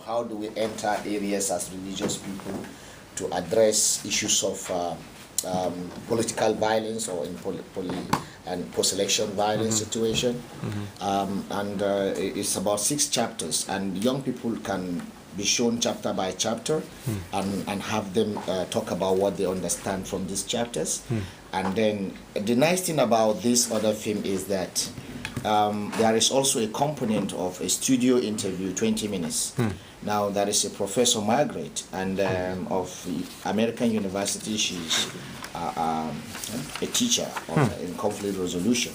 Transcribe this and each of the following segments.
how do we enter areas as religious people to address issues of political violence or in and post-election violence situation. It's about 6 chapters, and young people can be shown chapter by chapter and have them talk about what they understand from these chapters. And then the nice thing about this other film is that there is also a component of a studio interview, 20 minutes. Now, there is a Professor Margaret, and of American University. She's a teacher in conflict resolution,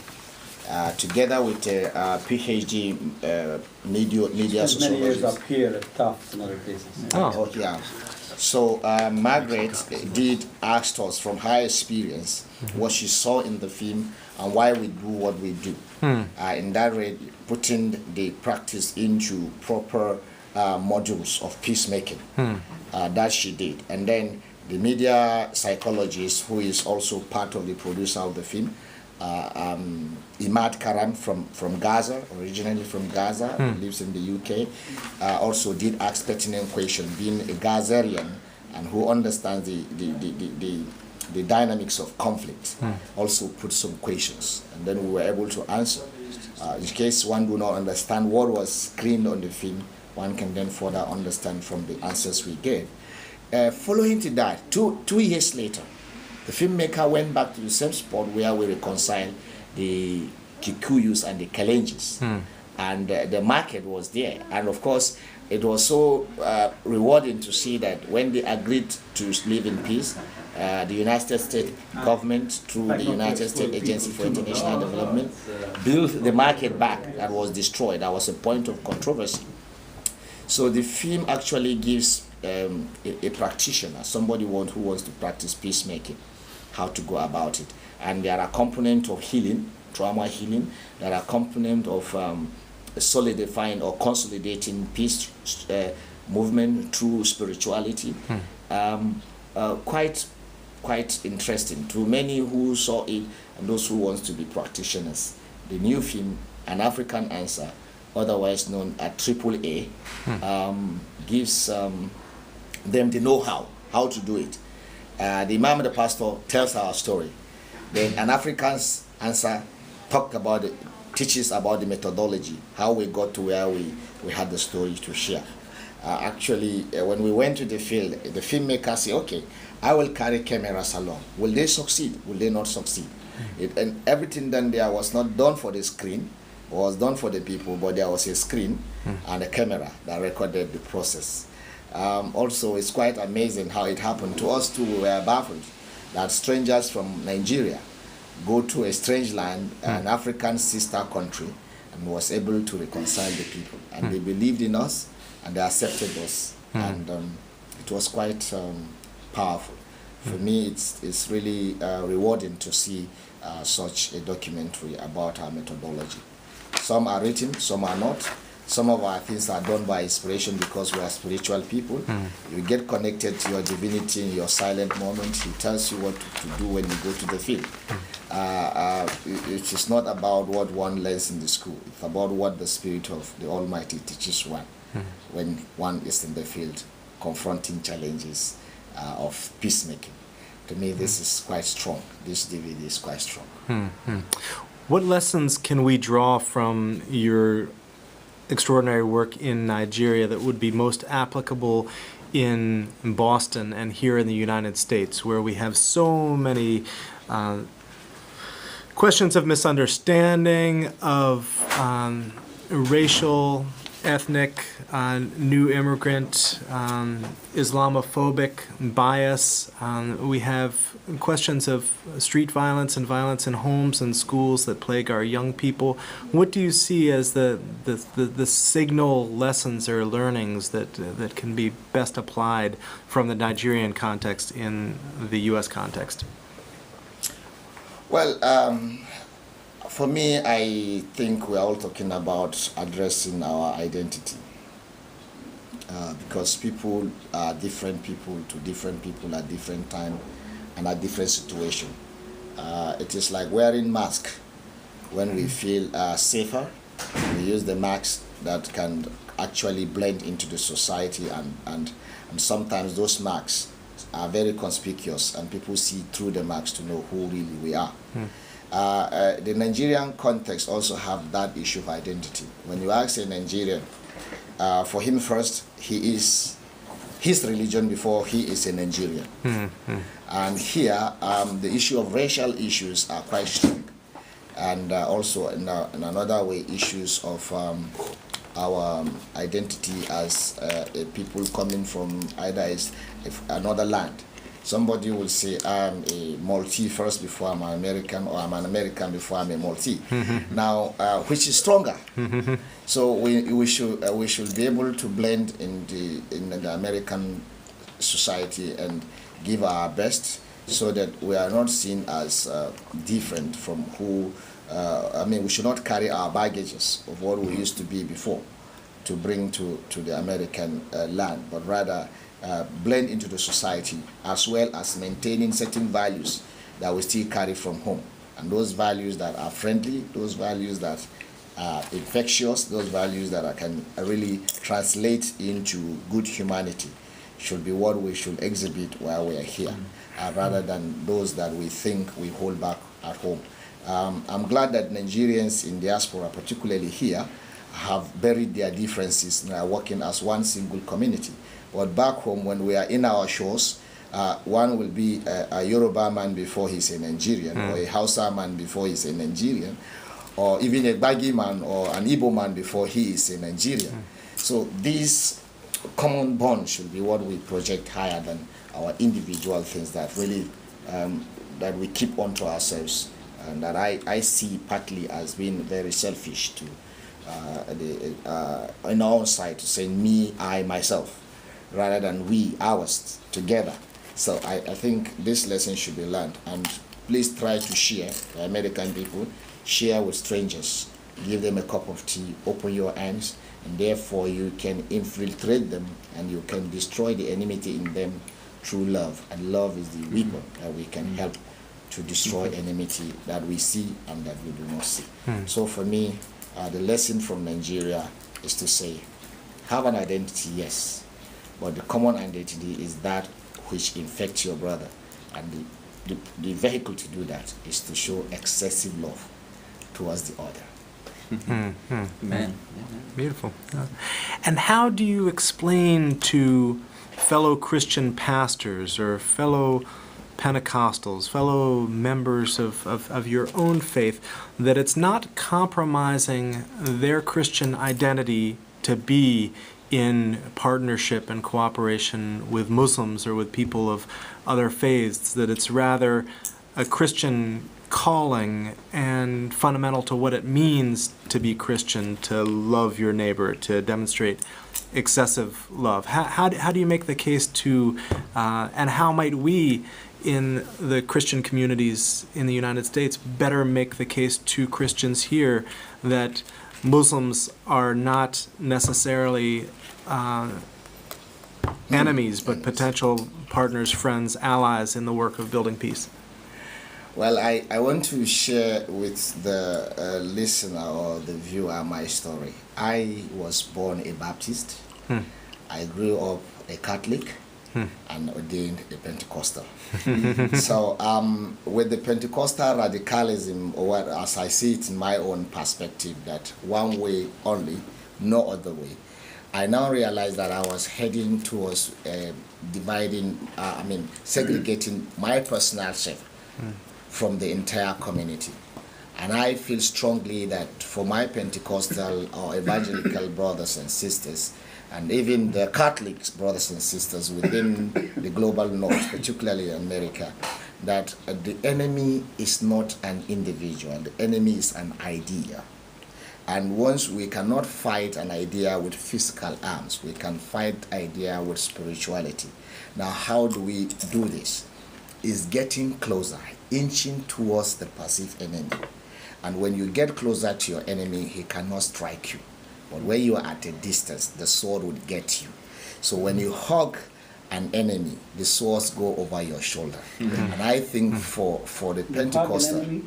together with a PhD media sociologist. Many years up here at Tufts and other places. Oh, yeah. So Margaret did ask us from her experience what she saw in the film and why we do what we do. In that way, putting the practice into proper modules of peacemaking. That she did. And then the media psychologist, who is also part of the producer of the film, Imad Karam from Gaza, originally from Gaza, who lives in the UK, also did ask pertinent questions, being a Gazarian and who understands the dynamics of conflict. Also put some questions, and then we were able to answer. In case one do not understand what was screened on the film, one can then further understand from the answers we gave. Following to that, two years later, the filmmaker went back to the same spot where we reconciled the Kikuyus and the Kalenjis. And the market was there. And of course, it was so rewarding to see that when they agreed to live in peace, the United States government, through the United States Agency for International Development, built the market back that was destroyed. That was a point of controversy. So the film actually gives a practitioner, somebody who wants to practice peacemaking, how to go about it. And there are components of healing, trauma healing. There are components of solidifying or consolidating peace movement through spirituality. Quite interesting to many who saw it and those who want to be practitioners. The new film, An African Answer, otherwise known as AAA, gives them the know-how, how to do it. The Imam, the pastor, tells our story. Then An African's Answer teaches about the methodology, how we got to where we had the story to share. Actually, when we went to the field, the filmmaker said, okay, I will carry cameras along. Will they succeed? Will they not succeed? And everything done there was not done for the screen, was done for the people, but there was a screen and a camera that recorded the process. Also, it's quite amazing how it happened. To us too, we were baffled that strangers from Nigeria go to a strange land, an African sister country, and was able to reconcile the people. And they believed in us, and they accepted us. And it was quite powerful. For me, it's really rewarding to see such a documentary about our methodology. Some are written, some are not. Some of our things are done by inspiration because we are spiritual people. You get connected to your divinity in your silent moments. He tells you what to do when you go to the field. It is not about what one learns in the school. It's about what the Spirit of the Almighty teaches one when one is in the field confronting challenges of peacemaking. To me, this is quite strong. This DVD is quite strong. What lessons can we draw from your extraordinary work in Nigeria that would be most applicable in Boston and here in the United States, where we have so many questions of misunderstanding, of racial, ethnic, new immigrant, Islamophobic bias. We have questions of street violence and violence in homes and schools that plague our young people. What do you see as the signal lessons or learnings that can be best applied from the Nigerian context in the U.S. context? Well, for me, I think we're all talking about addressing our identity. Because people are different people to different people at different time and at different situation. It is like wearing mask. When we feel safer, we use the mask that can actually blend into the society, and sometimes those marks are very conspicuous, and people see through the marks to know who really we are. The Nigerian context also have that issue of identity. When you ask a Nigerian, for him first, he is his religion before he is a Nigerian. And here, the issue of racial issues are quite strong. And also, in another way, issues of our identity as a people coming from either another land. Somebody will say, I'm a Maltese first before I'm an American, or I'm an American before I'm a Maltese. Now, which is stronger? So we should be able to blend in the American society and give our best, so that we are not seen as different from who. We should not carry our baggages of what we used to be before to bring to the American land, but rather blend into the society, as well as maintaining certain values that we still carry from home. And those values that are friendly, those values that are infectious, those values that can really translate into good humanity should be what we should exhibit while we are here, rather than those that we think we hold back at home. I'm glad that Nigerians in diaspora, particularly here, have buried their differences and are working as one single community. But back home, when we are in our shores, one will be a Yoruba man before he's a Nigerian, or a Hausa man before he's a Nigerian, or even a Bagi man or an Igbo man before he is a Nigerian. So these common bonds should be what we project higher than our individual things that really that we keep onto ourselves, and that I see partly as being very selfish to in our own side, to say me, I, myself, rather than we, ours, together. So I think this lesson should be learned, and please try to share, the American people, share with strangers, give them a cup of tea, open your hands, and therefore you can infiltrate them and you can destroy the enmity in them through love. And love is the weapon that we can help to destroy enmity that we see and that we do not see. So for me, the lesson from Nigeria is to say, have an identity, yes, but the common identity is that which infects your brother. And the vehicle to do that is to show excessive love towards the other. Amen. Beautiful. And how do you explain to fellow Christian pastors or fellow Pentecostals, fellow members of your own faith, that it's not compromising their Christian identity to be in partnership and cooperation with Muslims or with people of other faiths, that it's rather a Christian calling and fundamental to what it means to be Christian, to love your neighbor, to demonstrate excessive love? How do you make the case to, and how might we in the Christian communities in the United States better make the case to Christians here that Muslims are not necessarily enemies, but potential partners, friends, allies in the work of building peace? Well, I want to share with the listener or the viewer my story. I was born a Baptist. I grew up a Catholic and ordained a Pentecostal. So with the Pentecostal radicalism, or as I see it in my own perspective, that one way only, no other way, I now realize that I was heading towards segregating my personal self from the entire community. And I feel strongly that for my Pentecostal or evangelical brothers and sisters, and even the Catholic brothers and sisters within the global north, particularly America, that the enemy is not an individual, the enemy is an idea. And once we cannot fight an idea with physical arms, we can fight idea with spirituality. Now, how do we do this? Is getting closer, inching towards the perceived enemy. And when you get closer to your enemy, he cannot strike you. But when you are at a distance, the sword would get you. So when you hug an enemy, the swords go over your shoulder. And I think for the Pentecostal,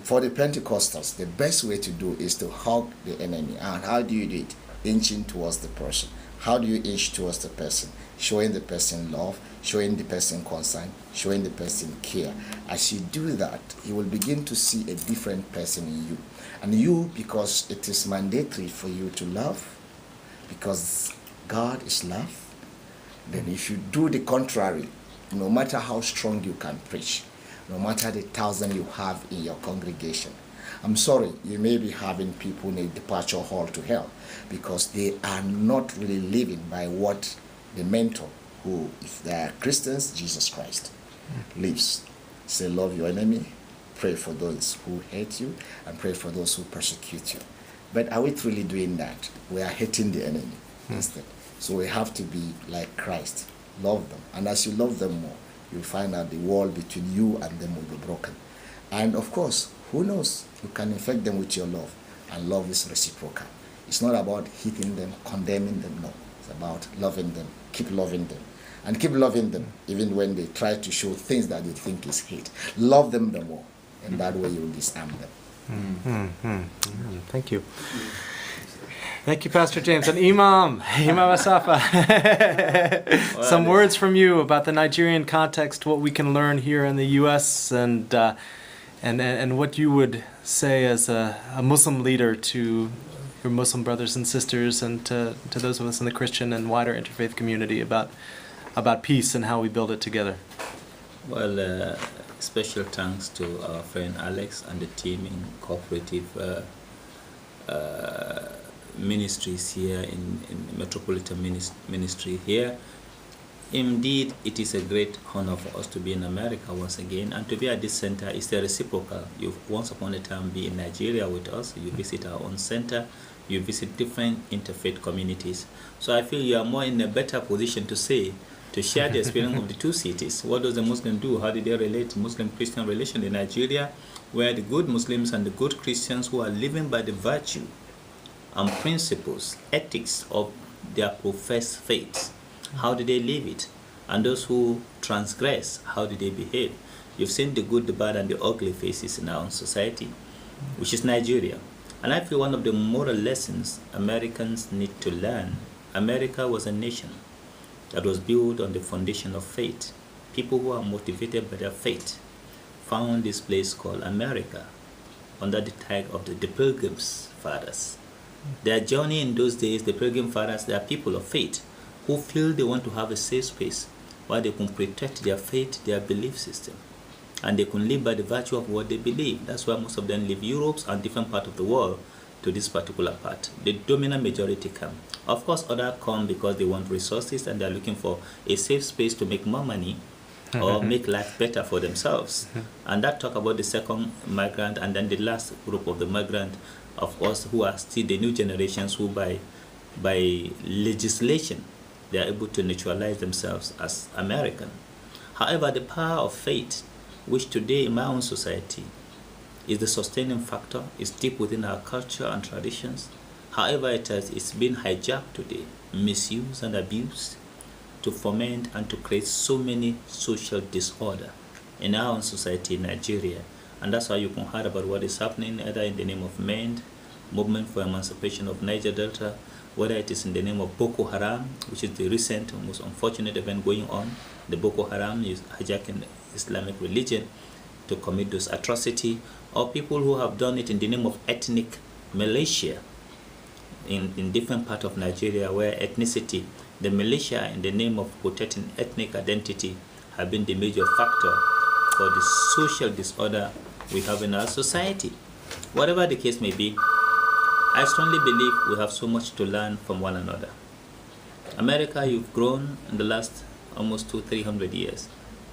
for the Pentecostals, the best way to do is to hug the enemy. And how do you do it? inching towards the person. How do you inch towards the person? Showing the person love, showing the person concern, showing the person care. As you do that, you will begin to see a different person in you. And you, because it is mandatory for you to love, because God is love, then if you do the contrary, no matter how strong you can preach, no matter the 1,000 you have in your congregation, I'm sorry, you may be having people in a departure hall to hell because they are not really living by what the mentor, who, if they are Christians, Jesus Christ, lives. Say, love your enemy, pray for those who hate you, and pray for those who persecute you. But are we truly doing that? We are hating the enemy instead. So we have to be like Christ. Love them. And as you love them more, you'll find out the wall between you and them will be broken. And of course, who knows? You can infect them with your love. And love is reciprocal. It's not about hitting them, condemning them, no. It's about loving them. Keep loving them. And keep loving them even when they try to show things that they think is hate. Love them the more. And that way you will disarm them. Thank you. Thank you, Pastor James. And Imam Ashafa, some words from you about the Nigerian context, what we can learn here in the U.S., and what you would say as a Muslim leader to your Muslim brothers and sisters, and to those of us in the Christian and wider interfaith community about peace and how we build it together. Well, special thanks to our friend Alex and the team in cooperative ministries here in Metropolitan Ministry here. Indeed, it is a great honor for us to be in America once again, and to be at this center is the reciprocal. You've once upon a time been in Nigeria with us, you visit our own center, you visit different interfaith communities. So I feel you are more in a better position to share the experience of the two cities. What does the Muslim do? How do they relate to Muslim-Christian relation in Nigeria, where the good Muslims and the good Christians who are living by the virtue and principles, ethics of their professed faith, how do they live it? And those who transgress, how do they behave? You've seen the good, the bad, and the ugly faces in our own society, which is Nigeria. And I feel one of the moral lessons Americans need to learn. America was a nation that was built on the foundation of faith. People who are motivated by their faith found this place called America under the tag of the Pilgrims Fathers. Their journey in those days, the Pilgrim Fathers, they are people of faith who feel they want to have a safe space where they can protect their faith, their belief system, and they can live by the virtue of what they believe. That's why most of them leave Europe and different parts of the world to this particular part. The dominant majority come. Of course, others come because they want resources and they're looking for a safe space to make more money or make life better for themselves. And that talk about the second migrant, and then the last group of the migrant, of course, who are still the new generations who by legislation, they are able to naturalize themselves as American. However, the power of faith, which today in my own society is the sustaining factor, is deep within our culture and traditions. However, it's been hijacked today, misused and abused to foment and to create so many social disorder in our own society in Nigeria. And that's why you can hear about what is happening either in the name of MEND, Movement for Emancipation of Niger Delta, whether it is in the name of Boko Haram, which is the recent most unfortunate event going on. The Boko Haram is hijacking Islamic religion to commit those atrocities, or people who have done it in the name of ethnic militia in different parts of Nigeria, where ethnicity, the militia in the name of protecting ethnic identity, have been the major factor for the social disorder we have in our society. Whatever the case may be, I strongly believe we have so much to learn from one another. America, you've grown in the last almost 200-300 years,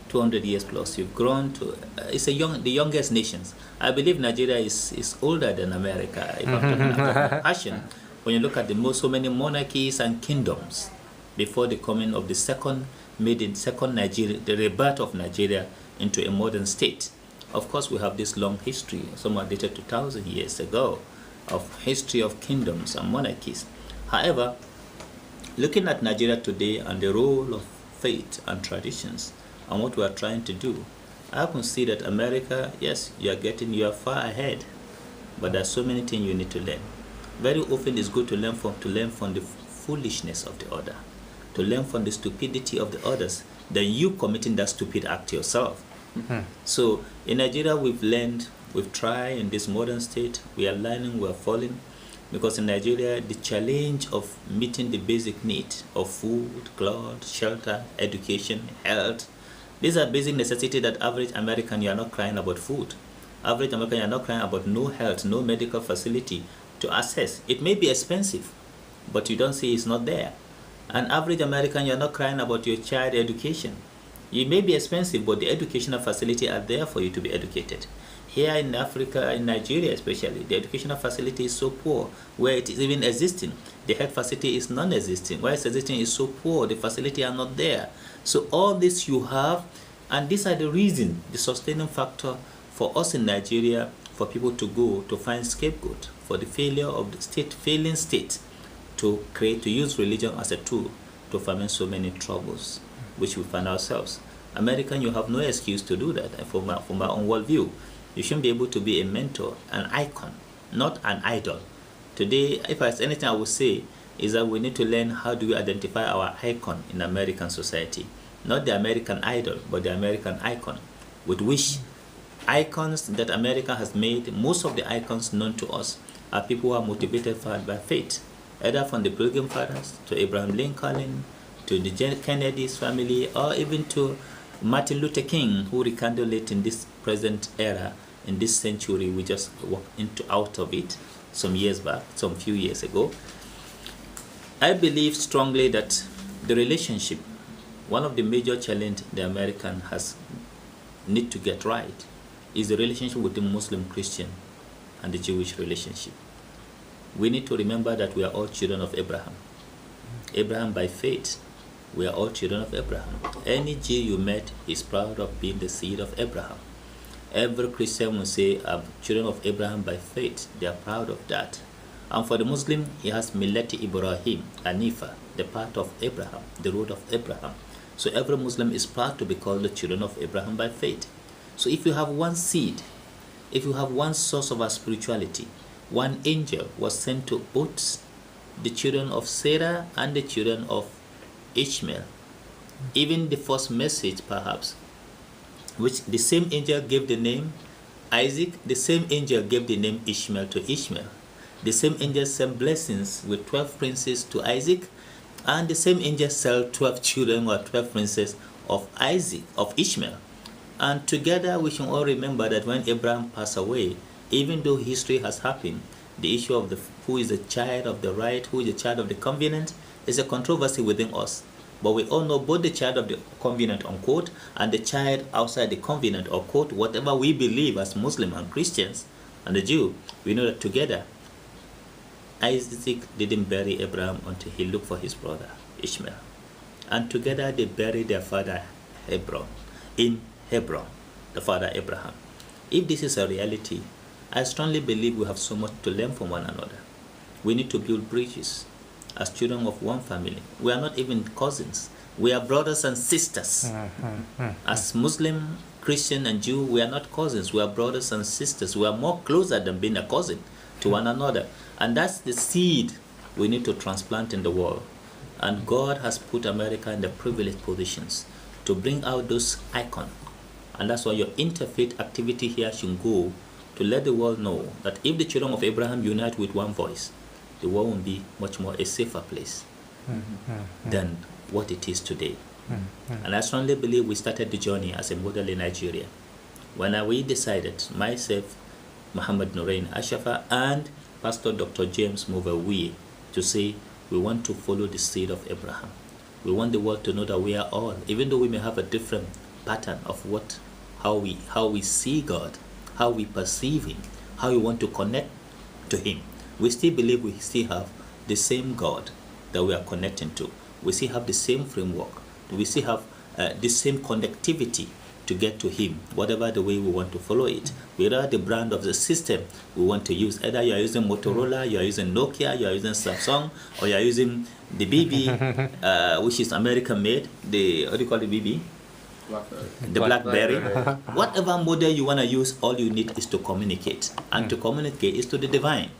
200 years plus. You've grown to, it's the youngest nations. I believe Nigeria is older than America, if I'm talking about passion. When you look at so many monarchies and kingdoms before the coming of the second Nigeria, the rebirth of Nigeria into a modern state. Of course, we have this long history, somewhat dated to 2,000 years ago, of history of kingdoms and monarchies. However, looking at Nigeria today and the role of faith and traditions and what we are trying to do, I can see that America, yes, you are far ahead, but there are so many things you need to learn. Very often it's good to learn from the foolishness of the other, to learn from the stupidity of the others, than you committing that stupid act yourself. So in Nigeria, we've tried in this modern state, we are learning, we are falling, because in Nigeria, the challenge of meeting the basic needs of food, clothes, shelter, education, health, these are basic necessities that average American, you are not crying about food. Average American, you are not crying about no health, no medical facility to access. It may be expensive, but you don't see it's not there. An average American, you're not crying about your child education. It may be expensive, but the educational facility are there for you to be educated. Here in Africa, in Nigeria especially, the educational facility is so poor, where it is even existing. The health facility is non-existing. Where it's existing is so poor, the facility are not there. So all this you have, and these are the reason, the sustaining factor for us in Nigeria, for people to go to find scapegoat for the failure of the state, failing state, to use religion as a tool to ferment so many troubles which we find ourselves. American, you have no excuse to do that. And from my own worldview, you shouldn't be able to be a mentor, an icon, not an idol. Today, if there's anything I would say, is that we need to learn how do we identify our icon in American society. Not the American idol, but the American icon, with which icons that America has made, most of the icons known to us are people who are motivated by faith, either from the Pilgrim Fathers to Abraham Lincoln, to the Kennedy's family, or even to Martin Luther King, who rekindled it in this present era, in this century we just walked out of it some years back, some few years ago. I believe strongly that the relationship, one of the major challenges the American need to get right, is the relationship with the Muslim Christian and the Jewish relationship. We need to remember that we are all children of Abraham. Abraham by faith, we are all children of Abraham. Any Jew you met is proud of being the seed of Abraham. Every Christian will say, I'm children of Abraham by faith. They are proud of that. And for the Muslim, he has Millati Ibrahim, Anifa, the path of Abraham, the road of Abraham. So every Muslim is proud to be called the children of Abraham by faith. So if you have one seed, if you have one source of our spirituality, one angel was sent to both the children of Sarah and the children of Ishmael. Even the first message, perhaps, which the same angel gave the name Isaac, the same angel gave the name Ishmael to Ishmael. The same angel sent blessings with 12 princes to Isaac, and the same angel sent 12 children or 12 princes of Ishmael. And together we should all remember that when Abraham passed away, even though history has happened, the issue of who is the child of the right, who is the child of the covenant, is a controversy within us. But we all know both the child of the covenant, unquote, and the child outside the covenant, or quote, whatever we believe as Muslim and Christians and the Jew, we know that together, Isaac didn't bury Abraham until he looked for his brother, Ishmael. And together they buried their father in Hebron, the father Abraham. If this is a reality, I strongly believe we have so much to learn from one another. We need to build bridges as children of one family. We are not even cousins. We are brothers and sisters. As Muslim, Christian, and Jew, we are not cousins. We are brothers and sisters. We are more closer than being a cousin to one another. And that's the seed we need to transplant in the world. And God has put America in the privileged positions to bring out those icons. And that's why your interfaith activity here should go to let the world know that if the children of Abraham unite with one voice, the world will be much more a safer place than what it is today. And I strongly believe we started the journey as a model in Nigeria. When we decided, myself, Mohammad Ashafa, and Pastor Dr. James Wuye, to say we want to follow the seed of Abraham. We want the world to know that we are all, even though we may have a different pattern of how we see God, how we perceive Him, how we want to connect to Him, we still believe we still have the same God that we are connecting to. We still have the same framework. We still have the same connectivity to get to Him, whatever the way we want to follow it. Whether the brand of the system we want to use, either you are using Motorola, you are using Nokia, you are using Samsung, or you are using the BB, which is American made, what do you call the BB? The BlackBerry. Whatever model you want to use, all you need is to communicate. And to communicate is to the divine.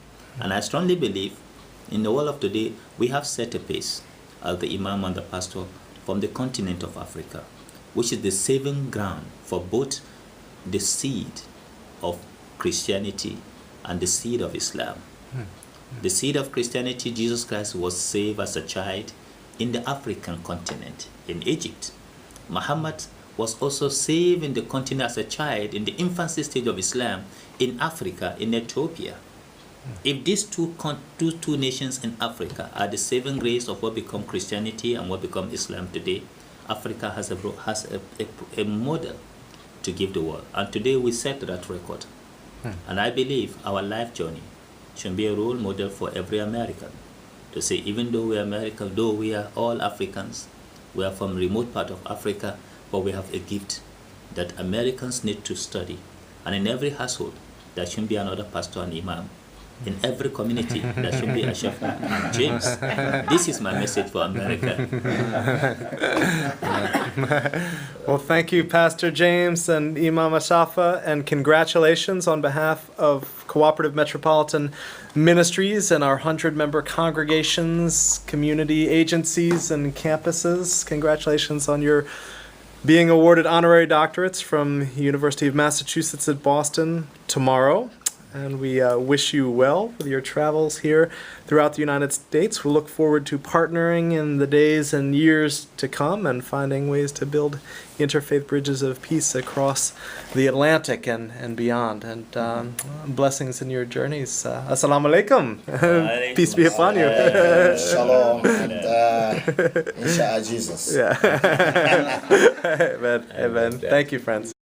And I strongly believe in the world of today, we have set a pace as the Imam and the pastor from the continent of Africa, which is the saving ground for both the seed of Christianity and the seed of Islam. The seed of Christianity, Jesus Christ was saved as a child in the African continent, in Egypt. Muhammad was also saved in the continent as a child in the infancy stage of Islam in Africa, in Ethiopia. If these two nations in Africa are the saving grace of what become Christianity and what become Islam today, Africa has a model to give the world. And today we set that record. And I believe our life journey should be a role model for every American. To say, even though we are American, though we are all Africans, we are from a remote part of Africa, but we have a gift that Americans need to study. And in every household, there should be another pastor and imam. In every community, there should be Ashafa and James. This is my message for America. Well, thank you, Pastor James and Imam Ashafa, and congratulations on behalf of Cooperative Metropolitan Ministries and our 100-member congregations, community agencies, and campuses. Congratulations on your being awarded honorary doctorates from University of Massachusetts at Boston tomorrow. And we wish you well with your travels here throughout the United States. We look forward to partnering in the days and years to come and finding ways to build interfaith bridges of peace across the Atlantic and beyond. And blessings in your journeys. Assalamu alaikum. Peace be upon you. Shalom. And inshallah, Jesus. Yeah. Amen. Amen. Thank you, friends.